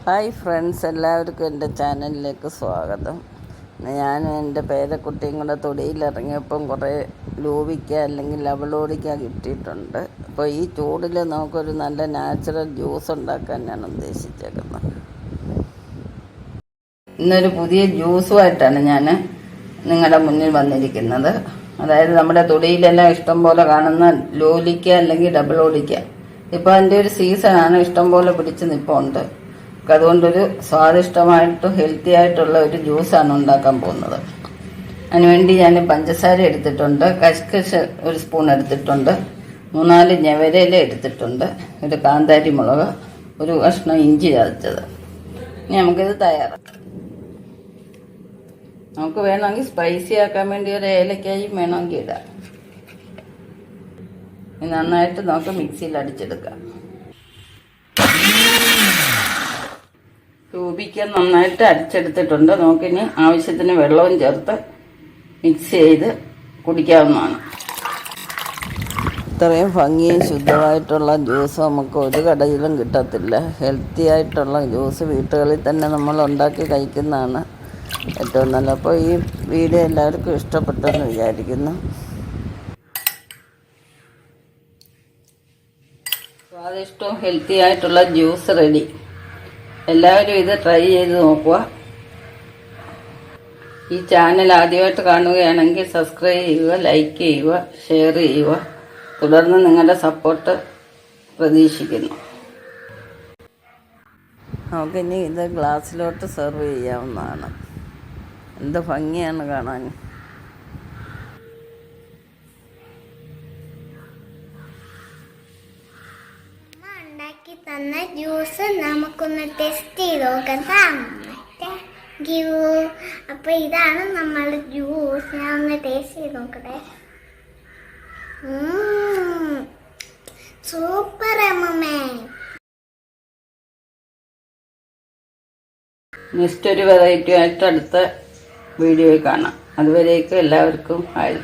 Hi friends, എല്ലാവർക്കും എൻ്റെ ചാനലിലേക്ക് സ്വാഗതം. ഞാനും എൻ്റെ പേരക്കുട്ടിയും കൂടെ തൊടിയിലിറങ്ങിയപ്പം കുറേ ലൂവിക്ക അല്ലെങ്കിൽ ലവളോടിക്ക കിട്ടിയിട്ടുണ്ട്. അപ്പോൾ ഈ ചൂടിൽ നമുക്കൊരു നല്ല നാച്ചുറൽ ജ്യൂസ് ഉണ്ടാക്കാൻ ഞാൻ ഉദ്ദേശിച്ചേക്കുന്നത്. ഇന്നൊരു പുതിയ ജ്യൂസുമായിട്ടാണ് ഞാൻ നിങ്ങളുടെ മുന്നിൽ വന്നിരിക്കുന്നത്. അതായത് നമ്മുടെ തൊടിയിലെല്ലാം ഇഷ്ടം പോലെ കാണുന്ന ലോലിക്ക അല്ലെങ്കിൽ ഡബിളോടിക്ക. ഇപ്പോൾ അതിൻ്റെ ഒരു സീസണാണ്, ഇഷ്ടം പോലെ പിടിച്ച് നിൽപ്പുണ്ട്. അതുകൊണ്ടൊരു സ്വാദിഷ്ടമായിട്ടും ഹെൽത്തി ആയിട്ടുള്ള ഒരു ജ്യൂസാണ് ഉണ്ടാക്കാൻ പോകുന്നത്. അതിനുവേണ്ടി ഞാൻ പഞ്ചസാര എടുത്തിട്ടുണ്ട്, കഷ്കശ് ഒരു സ്പൂൺ എടുത്തിട്ടുണ്ട്, 3-4 ഞവരയില എടുത്തിട്ടുണ്ട്, ഒരു കാന്താരി മുളക്, ഒരു കഷ്ണം ഇഞ്ചി ചതച്ചത്. ഇനി നമുക്കിത് തയ്യാറാക്കാം. നമുക്ക് വേണമെങ്കിൽ സ്പൈസി ആക്കാൻ വേണ്ടി ഒരു ഏലക്കായും വേണമെങ്കിൽ ഇടാം. നന്നായിട്ട് നമുക്ക് മിക്സിയിൽ അടിച്ചെടുക്കാം. രൂപിക്ക നന്നായിട്ട് അടിച്ചെടുത്തിട്ടുണ്ട്. നമുക്കിനി ആവശ്യത്തിന് വെള്ളവും ചേർത്ത് മിക്സ് ചെയ്ത് കുടിക്കാവുന്നതാണ്. ഇത്രയും ഭംഗിയും ശുദ്ധമായിട്ടുള്ള ജ്യൂസ് നമുക്ക് ഒരു കടയിലും കിട്ടത്തില്ല. ഹെൽത്തി ആയിട്ടുള്ള ജ്യൂസ് വീട്ടുകളിൽ തന്നെ നമ്മൾ ഉണ്ടാക്കി കഴിക്കുന്നതാണ് ഏറ്റവും നല്ലത്. അപ്പോൾ ഈ വീഡിയോ എല്ലാവർക്കും ഇഷ്ടപ്പെട്ടെന്ന് വിചാരിക്കുന്നു. സ്വാദിഷ്ടവും ഹെൽത്തി ആയിട്ടുള്ള ജ്യൂസ് റെഡി. എല്ലാവരും ഇത് ട്രൈ ചെയ്ത് നോക്കുക. ഈ ചാനൽ ആദ്യമായിട്ട് കാണുകയാണെങ്കിൽ സബ്സ്ക്രൈബ് ചെയ്യുക, ലൈക്ക് ചെയ്യുക, ഷെയർ ചെയ്യുക. തുടർന്ന് നിങ്ങളുടെ സപ്പോർട്ട് പ്രതീക്ഷിക്കുന്നു. നമുക്കിനി ഇത് ഗ്ലാസ്സിലോട്ട് സെർവ് ചെയ്യാവുന്നതാണ്. എന്ത് ഭംഗിയാണ് കാണാൻ. തന്ന ജ്യൂസ് നമുക്കൊന്ന് ടെസ്റ്റ് ചെയ്ത് നോക്കാം. അപ്പൊ ഇതാണ് നമ്മളുടെ ജ്യൂസ്. ഞാൻ ഒന്ന് ടേസ്റ്റ് ചെയ്ത് നോക്കട്ടെ. സൂപ്പർ അമ്മേ. നെക്സ്റ്റ് ഒരു വെറൈറ്റി ആയിട്ട് അടുത്ത വീഡിയോയിൽ കാണാം. അതുവരേക്കും എല്ലാവർക്കും ഹായ്.